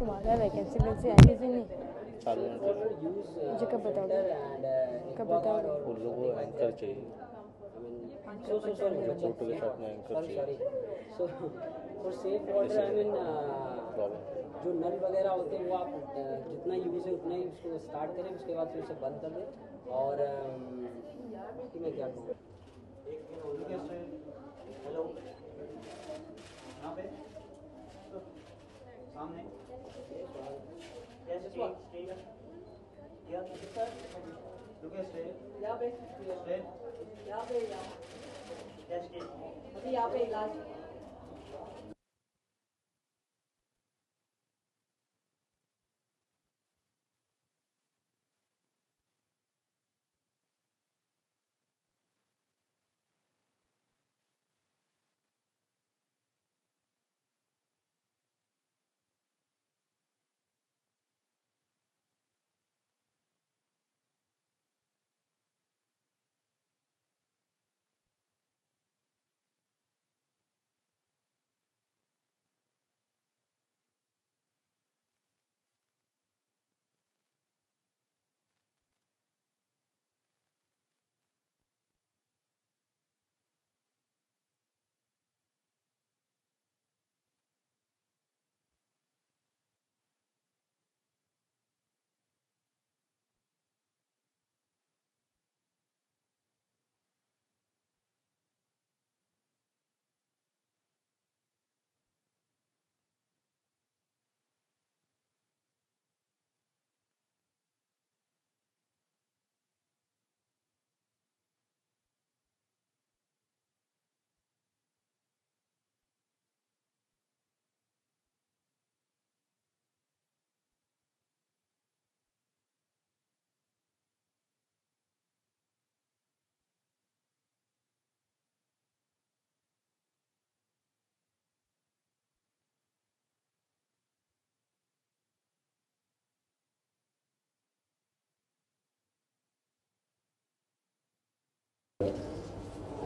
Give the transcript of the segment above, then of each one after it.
तुम्हारा वैकेंसी में से आई थी नहीं चालू है मुझे कब बताओगे उन लोगों को एंकर चाहिए मतलब फोटो के साथ में एंकर चाहिए for safe water I mean जो नल वगैरह होते हैं वो आप जितना यूज़ है उतना ही उसको स्टार्ट करें, उसके बाद फिर उसे बंद कर दें। और बाकी मैं क्या कहूँ, हेलो यहाँ पे सामने यस स्ट्रेट या सर लुक एट स्ट्रेट यहाँ पे स्ट्रेट यहाँ पे यस स्ट्रेट अभी यहाँ पे इलाज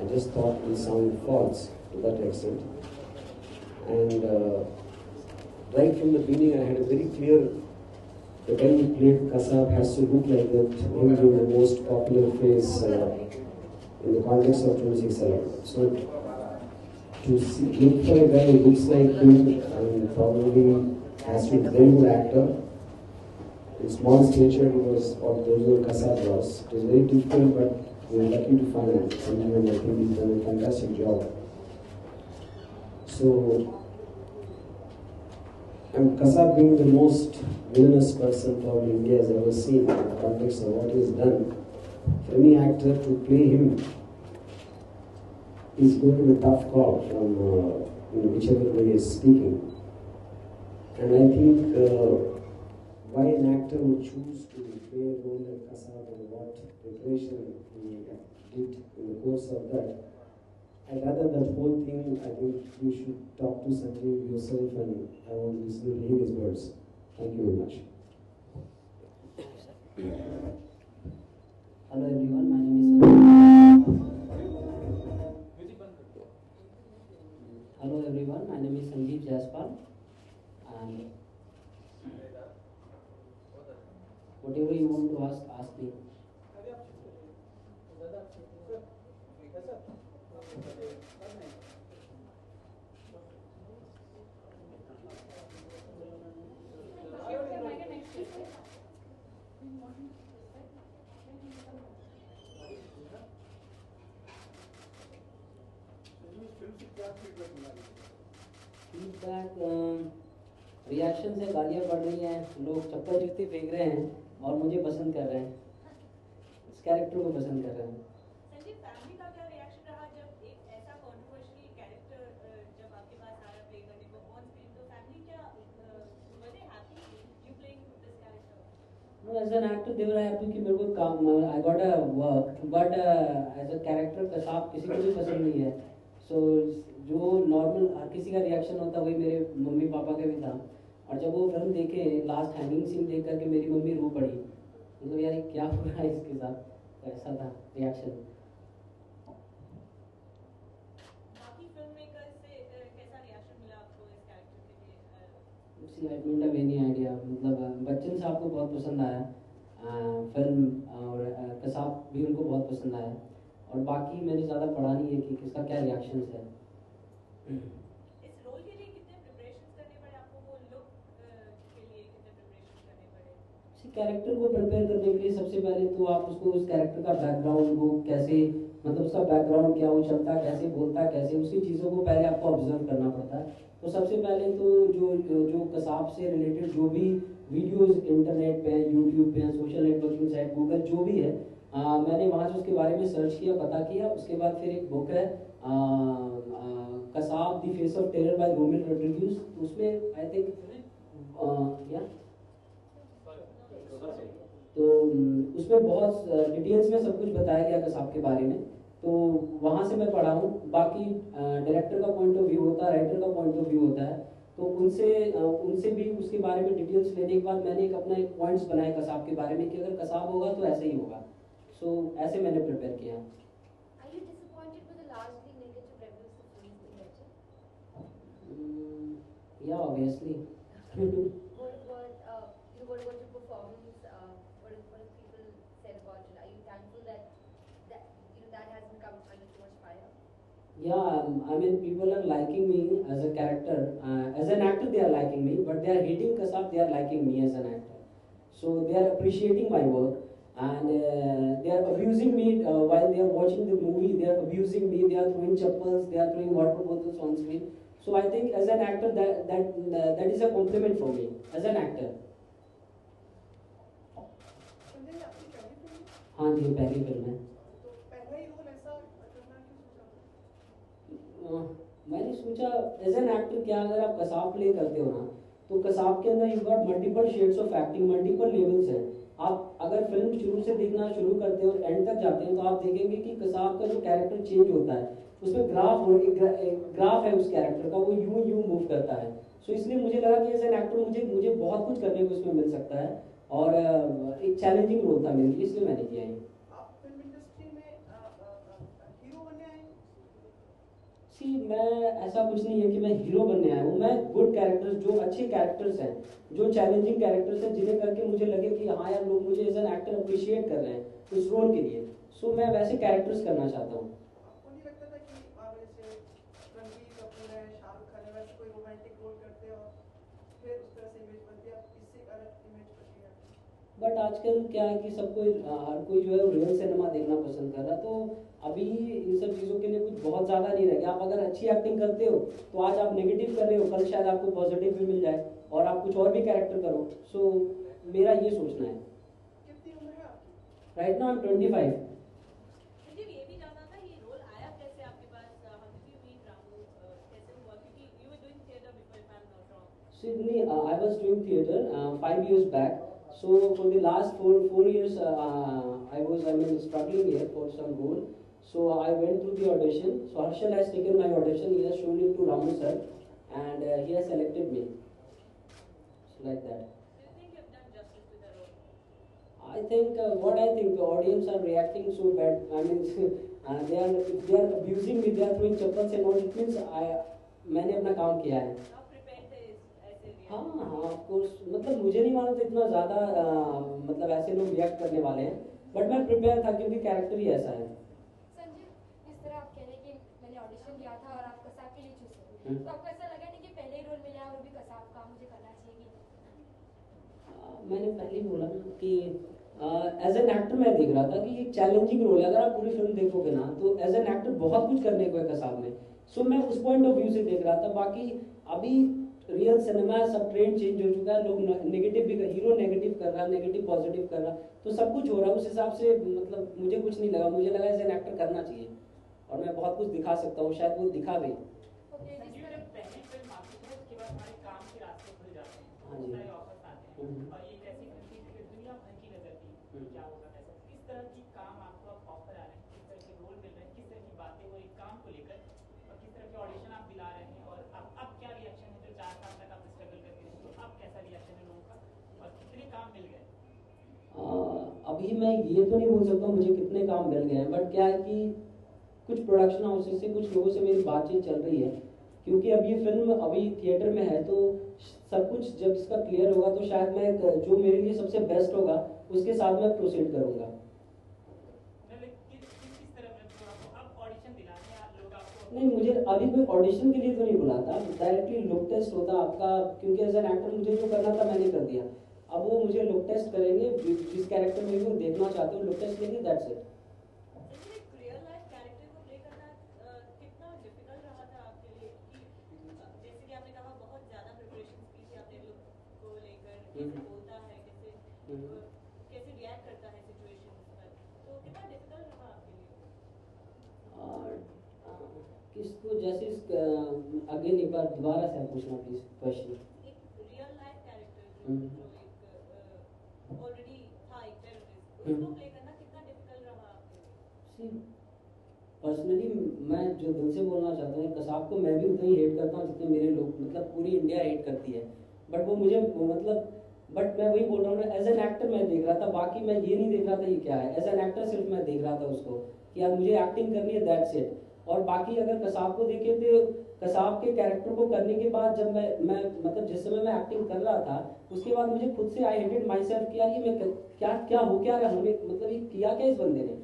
I just thought it sounded false to that extent. And right from the beginning, I had a very clear that when he played Kasab has to look like that, him being the most popular face in the context of 2611. So to look for a guy who looks like him and probably has to be a very good actor. In small stature, he was of those who Kasab was. It was very difficult, but we were lucky to find someone, and I think he's done a fantastic job. So, and Kasab being the most villainous person probably India has ever seen in the context of what he has done, for any actor to play him is going to be a tough call from whichever way he is speaking. And I think why an actor would choose to play a role like Kasab and what preparation he did in the course of that, I'd rather that whole thing, I think you should talk to Sanjeev yourself, and I want to listen to his words. Thank you very much. Hello everyone, my name is Sanjeev. Hello everyone, my name is Sanjeev Jaspal, and whatever you want to ask me. Feedback reaction से गालियाँ बढ़ रही हैं, लोग चप्पल जूते फेंक रहे हैं और मुझे पसंद कर रहे हैं, इस कैरेक्टर को पसंद कर रहे हैं। संजीव, फैमिली का क्या रिएक्शन रहा जब एक ऐसा कंट्रोवर्शियल कैरेक्टर जब आपके पास आया प्ले करने को ऑन स्क्रीन, तो फैमिली क्या were they happy you playing this character? No, as an actor they were happy कि मेरे को काम I got a work, but as a character Kasab किसी को भी पसंद नहीं है। So जो नॉर्मल हर किसी का रिएक्शन होता वही मेरे मम्मी पापा का भी था, और जब वो फिल्म देखे लास्ट हैंगिंग सीन देख करके मेरी मम्मी रो पड़ी, मतलब यार ये क्या हो रहा है इसके साथ, ऐसा था रिएक्शन। बाकी फिल्म मेकर्स से कैसा रिएक्शन मिला आपको इस कैरेक्टर के लिए? See I don't have any idea. मतलब बच्चन साहब को बहुत पसंद आया फिल्म, और कसाब भी उनको बहुत पसंद आया, और बाकी मैंने ज़्यादा पढ़ा नहीं है कि किसका क्या रिएक्शन है। इस रोल के लिए कितने प्रिपरेशंस करने पड़े आपको, वो लुक के लिए कितने प्रिपरेशंस करने पड़े? किसी कैरेक्टर को प्रिपेयर करने के लिए सबसे पहले तो आप उसको उस कैरेक्टर का बैकग्राउंड को कैसे, मतलब उसका बैकग्राउंड क्या, वो चलता कैसे, बोलता कैसे, उसी चीज़ों को पहले आपको ऑब्जर्व करना पड़ता है। तो सबसे पहले तो जो कसाब से रिलेटेड जो भी वीडियोस इंटरनेट पे हैं, यूट्यूब पे हैं, सोशल नेटवर्किंग साइट, गूगल जो भी है, मैंने वहाँ से उसके बारे में सर्च किया, पता किया। उसके बाद फिर एक बुक है Kasab the face of terror by Rommel Rodrigues, उसमें आई थिंक क्या तो उसमें बहुत डिटेल्स में सब कुछ बताया गया कसाब के बारे में, तो वहाँ से मैं पढ़ा हूँ। बाकी डायरेक्टर का पॉइंट ऑफ व्यू होता है, राइटर का पॉइंट ऑफ व्यू होता है, तो उनसे भी उसके बारे में डिटेल्स लेने के बाद मैंने एक पॉइंट्स बनाए कसाब के बारे में कि अगर कसाब होगा तो ऐसे ही होगा। सो ऐसे मैंने प्रिपेयर किया। Are you disappointed with the largely negative reviews the film has been getting? Yeah, obviously. What about your performance? What have people said about it? Are you thankful that hasn't come under too much fire? Yeah, I mean, people are liking me as a character. As an actor, they are liking me, but they are hating Kasab. They are liking me as an actor. So they are appreciating my work, and they are abusing me while they are watching the movie. They are abusing me. They are throwing chappals. They are throwing water bottles on screen. So I think, as an actor, that is a compliment for me as an actor. Sanjay, ये आपकी पहली film है? हाँ जी, पहली film है। तो पहला ही role ऐसा करना क्यों सोचा? मैंने सोचा एज एन एक्टर क्या, अगर आप कसाब प्ले करते हो ना, तो कसाब के अंदर you got multiple shades of acting, multiple levels हैं। आप अगर फिल्म शुरू से देखना शुरू करते हो और एंड तक जाते हैं तो आप देखेंगे कि कसाब का जो कैरेक्टर चेंज होता है, उसमें ग्राफ है उस कैरेक्टर का, वो यूं मूव करता है। सो इसलिए मुझे लगा कि एज एन एक्टर मुझे बहुत कुछ करने को इसमें मिल सकता है, और एक चैलेंजिंग रोल था मेरे लिए, इसलिए मैंने किया है। आप फिल्म इंडस्ट्री में हीरो बनने आए हैं? सी मैं ऐसा कुछ नहीं है कि मैं हीरो बनने आया हूँ। मैं गुड कैरेक्टर्स, जो अच्छे कैरेक्टर्स हैं, जो चैलेंजिंग कैरेक्टर्स हैं, जिन्हें करके मुझे लगे कि हाँ यार, लोग मुझे एज एन एक्टर अप्रिशिएट कर रहे हैं उस रोल के लिए। सो मैं वैसे कैरेक्टर्स करना चाहता हूँ। आपको नहीं लगता था कि जैसे रणबीर कपूर है, शाहरुख खान है, वैसे कोई रोमांटिक रोल करते हैं और फिर उस तरह से इमेज बनती है, आप इससे एक अलग इमेज बनती है? बट आजकल क्या है कि सब कोई, हर कोई जो है रियल सिनेमा देखना पसंद कर रहा है, तो अभी इन सब चीज़ों के लिए कुछ बहुत ज़्यादा नहीं रह गया। आप अगर अच्छी एक्टिंग करते हो तो आज आप नेगेटिव कर रहे हो, कल शायद आपको पॉजिटिव भी मिल जाए और आप कुछ और भी कैरेक्टर करो। सो मेरा ये सोचना है। कितनी उम्र है आपकी? Right now I am 25। मुझे ये भी जानना था, ये रोल आया कैसे आपके पास? How did you meet Ramu? कैसे हुआ? क्योंकि you were doing theatre before, if I am not wrong. Sydney, I was doing theatre 5 years back. So for the last four years, I was struggling here for some role. So I went through the audition. So Harshal has taken my audition. He has shown it to Ramu sir, and he has selected me. So like that. Do you think you've done justice to the role? I think the audience are reacting so bad. I mean, they are abusing me. They are throwing chappals and all. It means मैंने अपना काम किया है। आप prepare थे ऐसे react? हाँ of course, मतलब मुझे नहीं मालूम था इतना ज़्यादा मतलब ऐसे लोग रिएक्ट करने वाले हैं, बट मैं प्रिपेयर था क्योंकि कैरेक्टर ही ऐसा है। संजय, जिस तरह आप कह रहे हैं कि मैंने ऑडिशन दिया था और आप कसाब के लिए चूज हुए, तो आपको ऐसा लगा नहीं कि पहले ही रोल मिला है और भी कसाब का मुझे करना चाहिए? मैंने पहले ही बोला ना कि एज एन एक्टर मैं देख रहा था कि एक चैलेंजिंग रोल है। अगर आप पूरी फिल्म देखोगे ना तो एज एन एक्टर बहुत कुछ करने को है कसाब में। सो मैं उस पॉइंट ऑफ व्यू से देख रहा था। बाकी अभी रियल सिनेमा सब ट्रेंड चेंज हो चुका है, लोग नेगेटिव भी, हीरो नेगेटिव कर रहा है, नेगेटिव पॉजिटिव कर रहा है, तो सब कुछ हो रहा है उस हिसाब से। मतलब मुझे कुछ नहीं लगा, मुझे लगा एज एन एक्टर करना चाहिए और मैं बहुत कुछ दिखा सकता हूँ, शायद वो दिखा भी। ओके, जिस तरह पहली फिल्म आती है उसके बाद हमारे काम के रास्ते खुल जाते हैं, हाँ बहुत जी। सारे ऑफर्स आते हैं और ये एक ऐसी फिल्म थी कि दुनिया भर की नजर थी क्या होगा कैसा, किस तरह की काम आपको अब ऑफर आ रहे हैं, किस तरह के रोल मिल रहे हैं, किस तरह की बातें वो एक काम को लेकर, और किस तरह के ऑडिशन आप दिला रहे हैं, और अब क्या रिएक्शन है? जो 4 साल तक आप स्ट्रगल करते रहे, तो अब कैसा रिएक्शन है लोगों का और कितने काम मिल गए? अभी मैं ये तो नहीं बोल सकता हूँ मुझे कितने काम मिल गए हैं, बट क्या है कि कुछ प्रोडक्शन हाउसेस से, कुछ लोगों से मेरी बातचीत चल रही है, क्योंकि अब ये फिल्म अभी थिएटर में है तो सब कुछ जब इसका क्लियर होगा तो शायद मैं जो मेरे लिए सबसे बेस्ट होगा उसके साथ मैं प्रोसीड करूंगा। किस तरह आप ऑडिशन दिलाते हैं लोग आपको? नहीं, मुझे अभी कोई ऑडिशन के लिए तो नहीं बुलाता, डायरेक्टली लुक टेस्ट होता आपका, क्योंकि एज एन एक्टर मुझे जो करना था मैंने कर दिया। अब वो मुझे लुक टेस्ट करेंगे, जिस कैरेक्टर में वो देखना चाहते हो लुक टेस्ट लेंगे, that's it. Real life character को प्ले करना कितना डिफिकल्ट रहा था आपके लिए कि जैसे कि आपने कहा बहुत ज्यादा प्रिपरेशन की थी आपने लुक को लेकर, कैसे बोलता है, कैसे रिएक्ट करता है सिचुएशंस पर, तो कितना डिफिकल्ट रहा आपके लिए? और किसको जैसे अगेन एक बार दोबारा से पूछना प्लीज क्वेश्चन। एक रियल लाइफ कैरेक्टर जो एक ऑलरेडी था एक टेररिस्ट, उसको प्ले करना कितना डिफिकल्ट रहा आपके लिए? पर्सनली मैं जो दिल से बोलना चाहता हूँ, कसाब को मैं भी उतना ही हेट करता हूँ जितने मेरे लोग, मतलब पूरी इंडिया हेट करती है, बट वो मुझे मतलब बट मैं वही बोल रहा हूँ, एज एन एक्टर मैं देख रहा था, बाकी मैं ये नहीं देख रहा था ये क्या है, एज एन एक्टर सिर्फ मैं देख रहा था उसको कि यार मुझे एक्टिंग करनी है, दैट्स इट। और बाकी अगर कसाब को देखे तो कसाब के कैरेक्टर को करने के बाद जब मैं मतलब जिस समय मैं एक्टिंग कर रहा था उसके बाद मुझे खुद से आई हेटेड माई सेल्फ कि यार ये मैं क्या हो क्या रहा हूँ, मतलब ये किया क्या इस बंदे ने।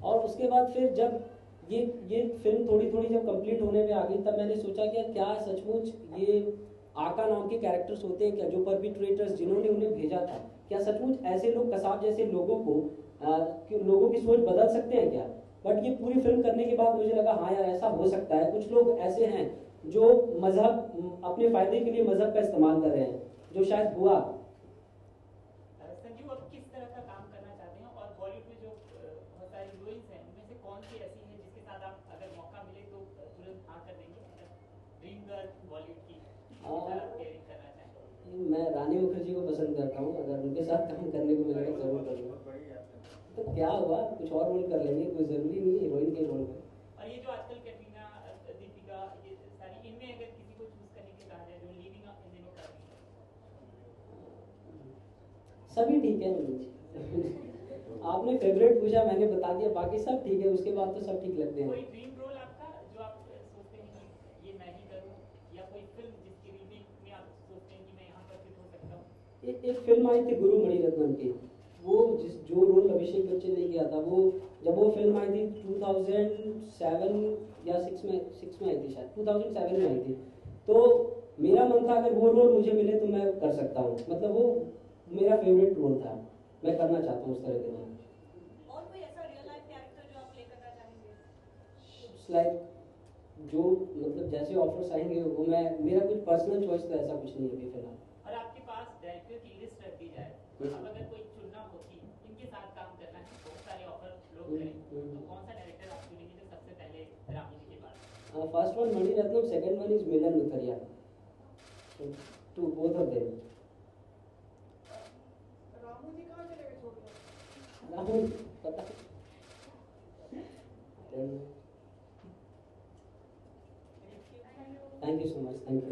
और उसके बाद फिर जब ये फिल्म थोड़ी थोड़ी जब कंप्लीट होने में आ गई तब मैंने सोचा कि क्या सचमुच ये आका नाम के कैरेक्टर्स होते हैं क्या, जो परपिट्रेटर्स जिन्होंने उन्हें भेजा था, क्या सचमुच ऐसे लोग कसाब जैसे लोगों को लोगों की सोच बदल सकते हैं क्या। बट ये पूरी फिल्म करने के बाद मुझे लगा हाँ यार ऐसा हो सकता है, कुछ लोग ऐसे हैं जो मजहब अपने फायदे के लिए मजहब का इस्तेमाल कर रहे हैं, जो शायद हुआ। संजीव, आप किस तरह का काम करना चाहते हैं और बॉलीवुड में जो बहुत सारी हीरोइंस हैं उनमें से कौन सी ऐसी है जिसके साथ आप अगर मौका मिले तो तुरंत हाँ कर देंगे? ड्रीम गर्ल बॉलीवुड की पेयरिंग करना चाहें? मैं रानी मुखर्जी को पसंद करता हूँ, अगर उनके साथ काम करने को मिलेगा जरूर करूँगा। तो क्या हुआ, कुछ और रोल कर लेंगे, कोई जरूरी नहीं है हीरोइन के रोल में। और ये जो आजकल कैटरीना, दीपिका, ये सारी, इनमें अगर किसी को चूज करने की कहा जाए जो लीविंग इन दिनों कर रही है? सभी ठीक है। आपने फेवरेट पूछा, मैंने बता दिया, बाकी सब ठीक है, उसके बाद तो सब ठीक लगते हैं। कोई ड्रीम रोल आपका जो आप सोचते हैं कि ये मैं ही करूं, या कोई फिल्म जिसकी रीमेक में आप सोचते हैं कि मैं यहाँ पर फिट हो सकता हूँ? एक फिल्म आई थी गुरु मणिरत्नम की, वो जो रोल अभिषेक बच्चन ने किया था, वो जब वो फिल्म आई थी 2007 या 6 में आई थी, शायद 2007 में आई थी, तो मेरा मन था अगर वो रोल मुझे मिले तो मैं कर सकता हूँ, मतलब वो मेरा फेवरेट रोल था, मैं करना चाहता हूँ उस तरह के रोल। और कोई ऐसा रियल लाइफ कैरेक्टर जो आप प्ले करना चाहेंगे? लाइक जो मतलब जैसे ऑफर्स आएंगे वो मेरा कुछ पर्सनल चॉइस तो ऐसा कुछ नहीं है अभी फिलहाल। और आपके पास डायरेक्टर की लिस्ट रख दी जाए, अब अगर कोई चुनना हो कि इनके साथ काम करना है, बहुत सारे ऑफर लोग करें, तो कौन सा डायरेक्टर आप चुनेंगे जो सबसे पहले रामू जी के पास? First one Mani Ratnam, second one is Milan मुखरिया, to both of them. Ramu जी कहाँ चले गए छोड़कर? रामू पता thank you so much, thank you.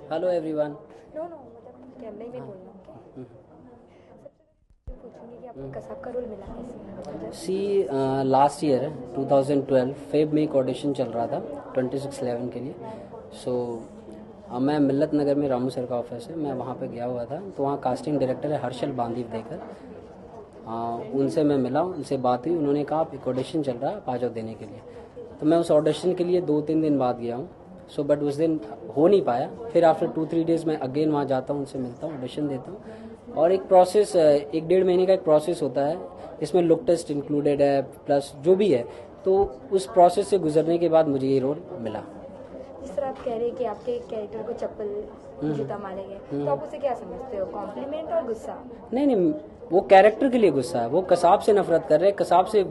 Hello everyone. No मतलब कैमरे में बोलना, ओके। सबसे पहले पूछूंगी कि आपको कसाब का रोल मिला कैसे? सी लास्ट ईयर 2012 फेब में एक ऑडिशन चल रहा था 26/11 के लिए। सो मैं मिल्लत नगर में रामू सर का ऑफिस है, मैं वहाँ पे गया हुआ था, तो वहाँ कास्टिंग डायरेक्टर है हर्षल बांदीव देकर, उनसे मैं मिला, उनसे बात हुई, उन्होंने कहा आप एक ऑडिशन चल रहा है, आप आ जाओ देने के लिए। तो मैं उस ऑडिशन के लिए 2-3 दिन बाद गया हूँ, सो बट उस दिन हो नहीं पाया। फिर आफ्टर 2-3 डेज मैं अगेन वहाँ जाता हूँ, उनसे मिलता हूँ, ऑडिशन देता हूँ, और एक प्रोसेस 1-1.5 महीने का एक प्रोसेस होता है, इसमें लुक टेस्ट इंक्लूडेड है प्लस जो भी है, तो उस प्रोसेस से गुजरने के बाद मुझे ये रोल मिला। जिस तरह आप कह रहे हैं कि आपके कैरेक्टर को चप्पल जूता मारे गए, तो आप उसे क्या समझते हो, कॉम्प्लीमेंट और गुस्सा? नहीं, वो कैरेक्टर के लिए गुस्सा है, वो कसाब से नफरत कर रहे हैं, कसाब से,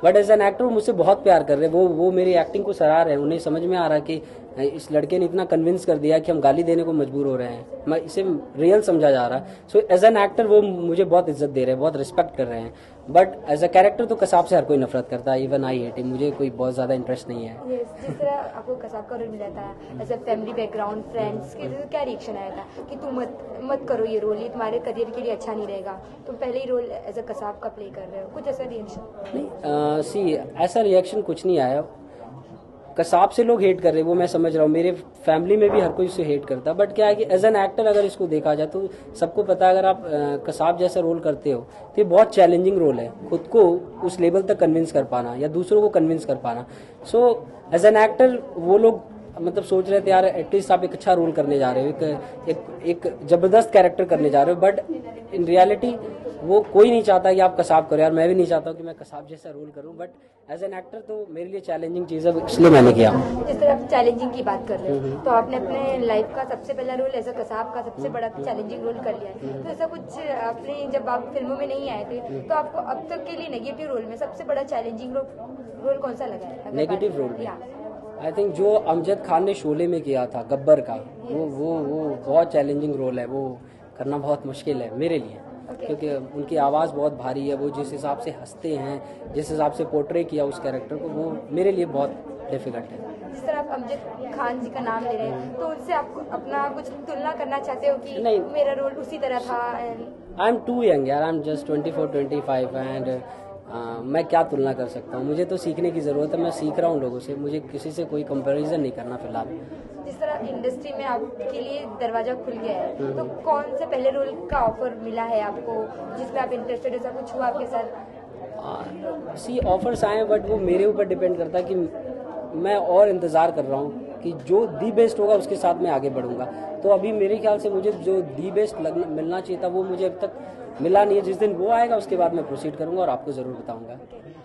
बट एज एन एक्टर मुझसे बहुत प्यार कर रहे हैं, वो मेरी एक्टिंग को सराह रहे हैं, उन्हें समझ में आ रहा है कि इस लड़के ने इतना कन्विंस कर दिया कि हम गाली देने को मजबूर हो रहे हैं, मैं इसे रियल समझा जा रहा है। सो एज एन एक्टर वो मुझे बहुत इज्जत दे रहे हैं, बहुत रिस्पेक्ट कर रहे हैं, बट एज अ कैरेक्टर तो कसाब से हर कोई नफरत करता है, इवन आई हेट हिम, मुझे कोई बहुत ज़्यादा इंटरेस्ट नहीं है। जिस तरह आपको कसाब का रोल मिला था, as a family background, friends के तो क्या रिएक्शन आया था कि तुम मत करो ये रोल, ये तुम्हारे करियर के लिए अच्छा नहीं रहेगा, तुम पहले ही रोल एज अ कसाब का प्ले कर रहे हो, कुछ ऐसा रिएक्शन? नहीं, सी ऐसा रिएक्शन कुछ नहीं आया। कसाब से लोग हेट कर रहे हैं वो मैं समझ रहा हूँ, मेरे फैमिली में भी हर कोई इसे हेट करता है, बट क्या है कि एज एन एक्टर अगर इसको देखा जाए तो सबको पता है अगर आप कसाब जैसा रोल करते हो तो ये बहुत चैलेंजिंग रोल है, खुद को उस लेवल तक कन्विंस कर पाना या दूसरों को कन्विंस कर पाना। सो एज एन एक्टर वो लोग मतलब सोच रहे थे यार एटलीस्ट आप एक अच्छा रोल करने जा रहे हो, एक जबरदस्त कैरेक्टर करने जा रहे हो, बट इन रियलिटी वो कोई नहीं चाहता कि आप कसाब करो, यार मैं भी नहीं चाहता हूँ कि मैं कसाब जैसा रोल करूँ, बट एज एन एक्टर तो मेरे लिए चैलेंजिंग चीज़ है, इसलिए मैंने किया। जिस तरह आप चैलेंजिंग की बात कर रहे हो तो आपने अपने लाइफ का सबसे पहला रोल एज अ कसाब का सबसे बड़ा चैलेंजिंग रोल कर लिया है, तो ऐसा कुछ आपने जब आप फिल्मों में नहीं आए थे तो आपको अब तक के लिए नेगेटिव रोल में सबसे बड़ा चैलेंजिंग रोल कौन सा लगा है? नेगेटिव रोल आई थिंक जो अमजद खान ने शोले में किया था गब्बर का, वो बहुत चैलेंजिंग रोल है, वो करना बहुत मुश्किल है मेरे लिए, क्योंकि उनकी आवाज़ बहुत भारी है, वो जिस हिसाब से हंसते हैं, जिस हिसाब से पोर्ट्रे किया उस कैरेक्टर को, वो मेरे लिए बहुत डिफिकल्ट है। जिस तरह आप अमजद खान जी का नाम ले रहे हैं तो उनसे आप अपना कुछ तुलना करना चाहते हो कि नहीं मेरा रोल उसी तरह था? आई एम टू यंग यार, आई एम जस्ट 24-25 एंड मैं क्या तुलना कर सकता हूँ, मुझे तो सीखने की ज़रूरत है, मैं सीख रहा हूँ लोगों से, मुझे किसी से कोई कंपैरिजन नहीं करना फिलहाल। जिस तरह इंडस्ट्री में आपके लिए दरवाजा खुल गया है तो कौन से पहले रोल का ऑफर मिला है आपको जिसमें आप इंटरेस्टेड, ऐसा कुछ हुआ आपके साथ? सी ऑफर्स आए बट वो मेरे ऊपर डिपेंड करता है कि मैं और इंतज़ार कर रहा हूँ कि जो दी बेस्ट होगा उसके साथ मैं आगे बढ़ूंगा। तो अभी मेरे ख्याल से मुझे जो दी बेस्ट मिलना चाहिए था वो मुझे अब तक मिला नहीं है, जिस दिन वो आएगा उसके बाद मैं प्रोसीड करूंगा और आपको ज़रूर बताऊंगा।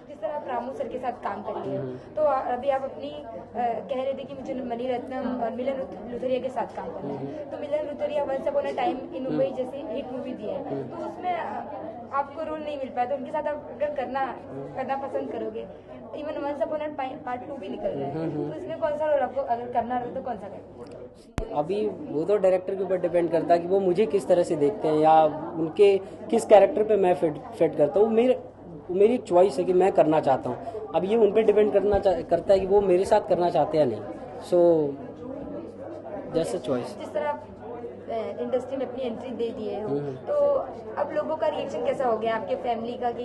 जिस तरह आप रामू सर के साथ काम कर रही हैं तो अभी आप अपनी कह रहे थे कि मुझे मणिरत्नम और मिलन लुथरिया के साथ काम करना है, तो Milan Luthria once upon a time in Mumbai जैसी हिट मूवी दी है, तो उसमें आपको रोल नहीं मिल पाया, तो उनके साथ आप अगर करना पसंद करोगे, even once upon a part 2 भी निकल रहा है, तो इसमें कौन सा रोल आपको अगर करना हो तो कौन सा करें? अभी वो तो डायरेक्टर के ऊपर डिपेंड करता है कि वो मुझे किस तरह से देखते हैं या उनके किस कैरेक्टर पे मैं फिट करता हूँ। मेरी एक चॉइस है कि मैं करना चाहता हूँ, अब ये उन पर डिपेंड करता है कि वो मेरे साथ करना चाहते हैं या नहीं। So that's a choice. जिस तरह आप इंडस्ट्री में अपनी एंट्री दे दिए हो तो अब लोगों का रिएक्शन कैसा हो गया आपके फैमिली का कि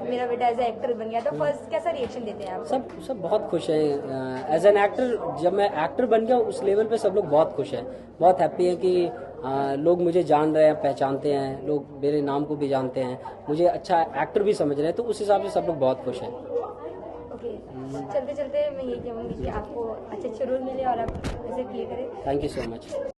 मेरा बेटा एज ए एक्टर बन गया, तो फर्स्ट कैसा रिएक्शन देते हैं आप? सब बहुत खुश हैं एज एन एक्टर। जब मैं एक्टर बन गया उस लेवल पे सब लोग बहुत खुश हैं, बहुत हैप्पी हैं कि लोग मुझे जान रहे हैं, पहचानते हैं, लोग मेरे नाम को भी जानते हैं, मुझे अच्छा एक्टर भी समझ रहे हैं, तो उस हिसाब से सब लोग बहुत खुश हैं। ओके, चलते चलते मैं ये कहूँगी कि आपको अच्छे रोल मिले और आप इसे प्ले करें। Thank you so much.